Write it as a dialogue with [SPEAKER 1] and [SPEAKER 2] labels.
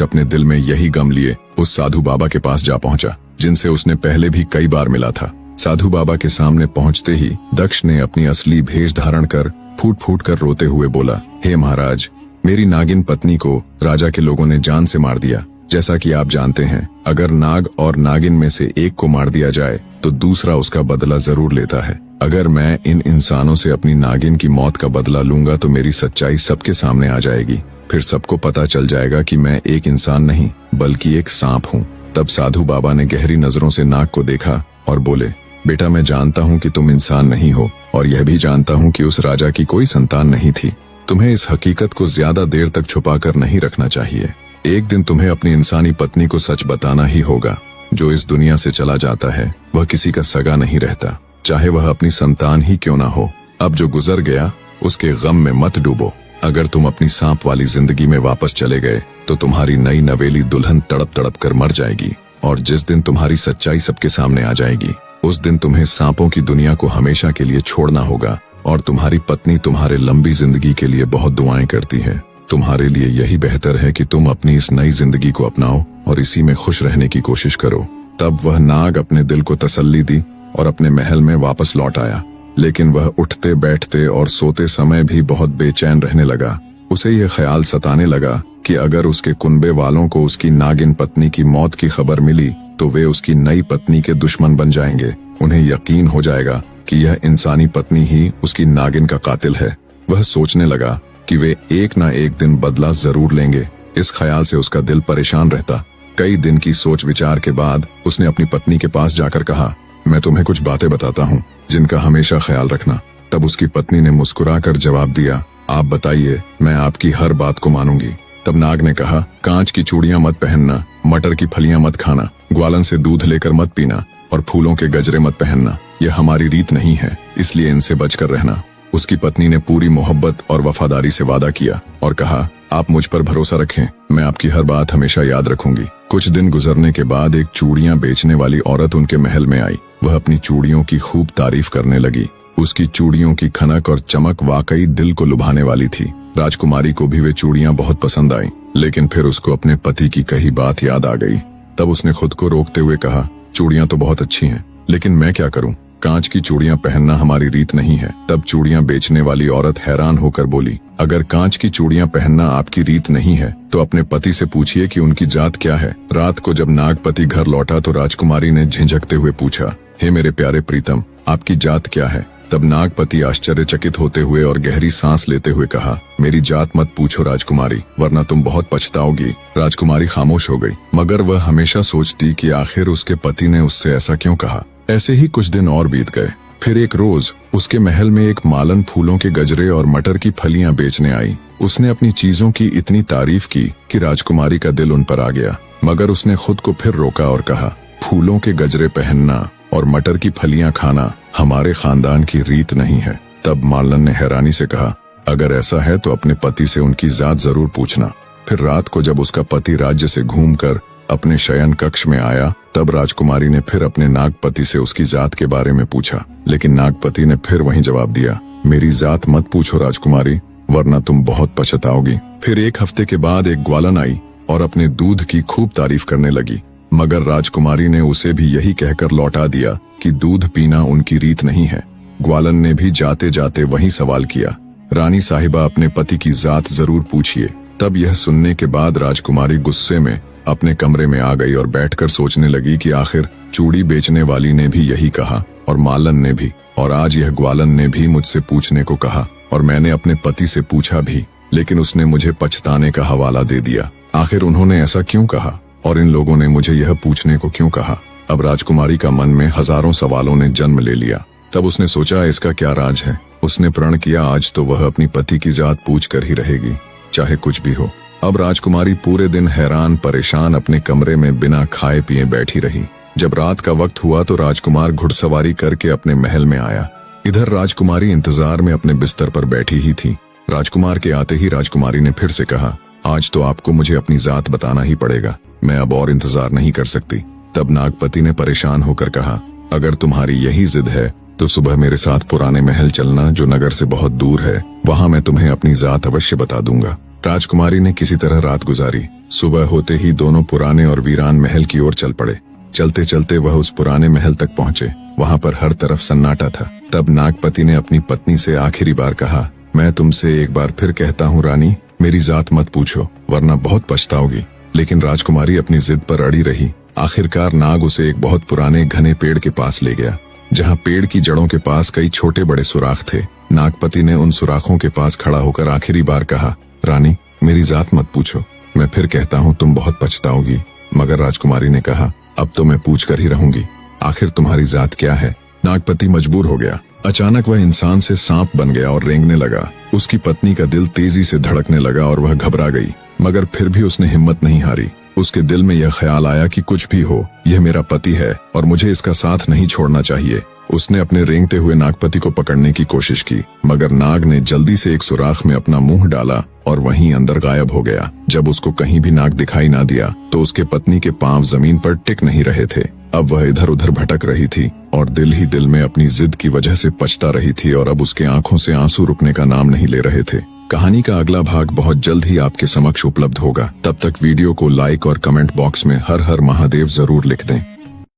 [SPEAKER 1] अपने दिल में यही गम लिए उस साधु बाबा के पास जा पहुंचा, जिनसे उसने पहले भी कई बार मिला था। साधु बाबा के सामने पहुंचते ही दक्ष ने अपनी असली भेष धारण कर फूट फूट कर रोते हुए बोला, हे महाराज, मेरी नागिन पत्नी को राजा के लोगों ने जान से मार दिया। जैसा कि आप जानते हैं, अगर नाग और नागिन में से एक को मार दिया जाए तो दूसरा उसका बदला जरूर लेता है। अगर मैं इन इंसानों से अपनी नागिन की मौत का बदला लूंगा तो मेरी सच्चाई सबके सामने आ जाएगी। फिर सबको पता चल जाएगा कि मैं एक इंसान नहीं बल्कि एक सांप हूँ। तब साधु बाबा ने गहरी नजरों से नाग को देखा और बोले, बेटा, मैं जानता हूँ कि तुम इंसान नहीं हो और यह भी जानता हूँ कि उस राजा की कोई संतान नहीं थी। तुम्हें इस हकीकत को ज्यादा देर तक छुपाकर नहीं रखना चाहिए। एक दिन तुम्हें अपनी इंसानी पत्नी को सच बताना ही होगा। जो इस दुनिया से चला जाता है वह किसी का सगा नहीं रहता, चाहे वह अपनी संतान ही क्यों ना हो। अब जो गुजर गया उसके गम में मत डूबो। अगर तुम अपनी सांप वाली जिंदगी में वापस चले गए तो तुम्हारी नई नवेली दुल्हन तड़प तड़प कर मर जाएगी, और जिस दिन तुम्हारी सच्चाई सबके सामने आ जाएगी उस दिन तुम्हें सांपों की दुनिया को हमेशा के लिए छोड़ना होगा। और तुम्हारी पत्नी तुम्हारे लंबी जिंदगी के लिए बहुत दुआएं करती है। तुम्हारे लिए यही बेहतर है कि तुम अपनी इस नई जिंदगी को अपनाओ और इसी में खुश रहने की कोशिश करो। तब वह नाग अपने दिल को तसल्ली दी और अपने महल में वापस लौट आया। लेकिन वह उठते बैठते और सोते समय भी बहुत बेचैन रहने लगा। उसे यह ख्याल सताने लगा कि अगर उसके कुनबे वालों को उसकी नागिन पत्नी की मौत की खबर मिली तो वे उसकी नई पत्नी के दुश्मन बन जाएंगे। उन्हें यकीन हो जाएगा कि यह इंसानी पत्नी ही उसकी नागिन का कातिल है। वह सोचने लगा कि वे एक ना एक दिन बदला जरूर लेंगे। इस ख्याल से उसका दिल परेशान रहता। कई दिन की सोच विचार के बाद उसने अपनी पत्नी के पास जाकर कहा, मैं तुम्हें कुछ बातें बताता हूँ जिनका हमेशा ख्याल रखना। तब उसकी पत्नी ने मुस्कुराकर जवाब दिया, आप बताइए, मैं आपकी हर बात को मानूंगी। तब नाग ने कहा, कांच की चूड़ियां मत पहनना, मटर की फलियां मत खाना, ग्वालन से दूध लेकर मत पीना और फूलों के गजरे मत पहनना। यह हमारी रीत नहीं है, इसलिए इनसे बचकर रहना। उसकी पत्नी ने पूरी मोहब्बत और वफादारी से वादा किया और कहा, आप मुझ पर भरोसा रखें, मैं आपकी हर बात हमेशा याद रखूंगी। कुछ दिन गुजरने के बाद एक चूड़ियां बेचने वाली औरत उनके महल में आई। वह अपनी चूड़ियों की खूब तारीफ करने लगी। उसकी चूड़ियों की खनक और चमक वाकई दिल को लुभाने वाली थी। राजकुमारी को भी वे चूड़ियां बहुत पसंद आई, लेकिन फिर उसको अपने पति की कही बात याद आ गई। तब उसने खुद को रोकते हुए कहा, चूड़ियां तो बहुत अच्छी हैं, लेकिन मैं क्या करूं? कांच की चूड़ियां पहनना हमारी रीत नहीं है। तब चूड़ियां बेचने वाली औरत हैरान होकर बोली, अगर कांच की चूड़ियां पहनना आपकी रीत नहीं है तो अपने पति से पूछिए कि उनकी जात क्या है। रात को जब नागपति घर लौटा तो राजकुमारी ने झिझकते हुए पूछा, हे मेरे प्यारे प्रीतम, आपकी जात क्या है? तब नागपति आश्चर्यचकित होते हुए और गहरी सांस लेते हुए कहा, मेरी जात मत पूछो राजकुमारी, वरना तुम बहुत पछताओगी। राजकुमारी खामोश हो गई, मगर वह हमेशा सोचती कि आखिर उसके पति ने उससे ऐसा क्यों कहा। ऐसे ही कुछ दिन और बीत गए। फिर एक रोज उसके महल में एक मालन फूलों के गजरे और मटर की फलियां बेचने आई। उसने अपनी चीजों की इतनी तारीफ की कि राजकुमारी का दिल उन पर आ गया, मगर उसने खुद को फिर रोका और कहा, फूलों के गजरे पहनना और मटर की फलियां खाना हमारे खानदान की रीत नहीं है। तब मालन ने हैरानी से कहा, अगर ऐसा है तो अपने पति से उनकी जात जरूर पूछना। फिर रात को जब उसका पति राज्य से घूमकर अपने शयन कक्ष में आया तब राजकुमारी ने फिर अपने नागपति से उसकी जात के बारे में पूछा, लेकिन नागपति ने फिर वही जवाब दिया, मेरी जात मत पूछो राजकुमारी, वरना तुम बहुत पछताओगी। फिर एक हफ्ते के बाद एक ग्वालन आई और अपने दूध की खूब तारीफ करने लगी, मगर राजकुमारी ने उसे भी यही कहकर लौटा दिया कि दूध पीना उनकी रीत नहीं है। ग्वालन ने भी जाते जाते वही सवाल किया, रानी साहिबा, अपने पति की जात जरूर पूछिए। तब यह सुनने के बाद राजकुमारी गुस्से में अपने कमरे में आ गई और बैठकर सोचने लगी कि आखिर चूड़ी बेचने वाली ने भी यही कहा और मालन ने भी, और आज यह ग्वालन ने भी मुझसे पूछने को कहा और मैंने अपने पति से पूछा भी, लेकिन उसने मुझे पछताने का हवाला दे दिया। आखिर उन्होंने ऐसा क्यों कहा और इन लोगों ने मुझे यह पूछने को क्यों कहा? अब राजकुमारी का मन में हजारों सवालों ने जन्म ले लिया। तब उसने सोचा, इसका क्या राज है। उसने प्रण किया, आज तो वह अपनी पति की जात पूछ कर ही रहेगी, चाहे कुछ भी हो। अब राजकुमारी पूरे दिन हैरान परेशान अपने कमरे में बिना खाए पिए बैठी रही। जब रात का वक्त हुआ तो राजकुमार घुड़सवारी करके अपने महल में आया। इधर राजकुमारी इंतजार में अपने बिस्तर पर बैठी ही थी। राजकुमार के आते ही राजकुमारी ने फिर से कहा, आज तो आपको मुझे अपनी जात बताना ही पड़ेगा, मैं अब और इंतजार नहीं कर सकती। तब नागपति ने परेशान होकर कहा, अगर तुम्हारी यही जिद है तो सुबह मेरे साथ पुराने महल चलना जो नगर से बहुत दूर है, वहां मैं तुम्हें अपनी जात अवश्य बता दूंगा। राजकुमारी ने किसी तरह रात गुजारी। सुबह होते ही दोनों पुराने और वीरान महल की ओर चल पड़े। चलते चलते वह उस पुराने महल तक पहुंचे। वहां पर हर तरफ सन्नाटा था। तब नागपति ने अपनी पत्नी से आखिरी बार कहा, मैं तुमसे एक बार फिर कहता हूँ रानी, मेरी जात मत पूछो वरना बहुत पछताओगी। लेकिन राजकुमारी अपनी जिद पर अड़ी रही। आखिरकार नाग उसे एक बहुत पुराने घने पेड़ के पास ले गया, जहाँ पेड़ की जड़ों के पास कई छोटे बड़े सुराख थे। नागपति ने उन सुराखों के पास खड़ा होकर आखिरी बार कहा, रानी मेरी जात मत पूछो, मैं फिर कहता हूँ तुम बहुत पछताओगी। मगर राजकुमारी ने कहा, अब तो मैं पूछ कर ही रहूंगी, आखिर तुम्हारी जात क्या है। नागपति मजबूर हो गया। अचानक वह इंसान से सांप बन गया और रेंगने लगा। उसकी पत्नी का दिल तेजी से धड़कने लगा और वह घबरा गई, मगर फिर भी उसने हिम्मत नहीं हारी। उसके दिल में यह ख्याल आया कि कुछ भी हो, यह मेरा पति है और मुझे इसका साथ नहीं छोड़ना चाहिए। उसने अपने रेंगते हुए नागपति को पकड़ने की कोशिश की, मगर नाग ने जल्दी से एक सुराख में अपना मुंह डाला और वहीं अंदर गायब हो गया। जब उसको कहीं भी नाग दिखाई ना दिया तो उसके पत्नी के पांव जमीन पर टिक नहीं रहे थे। अब वह इधर उधर भटक रही थी और दिल ही दिल में अपनी जिद की वजह से पछता रही थी और अब उसके आंखों से आंसू रुकने का नाम नहीं ले रहे थे। कहानी का अगला भाग बहुत जल्द ही आपके समक्ष उपलब्ध होगा। तब तक वीडियो को लाइक और कमेंट बॉक्स में हर हर महादेव जरूर लिख दें।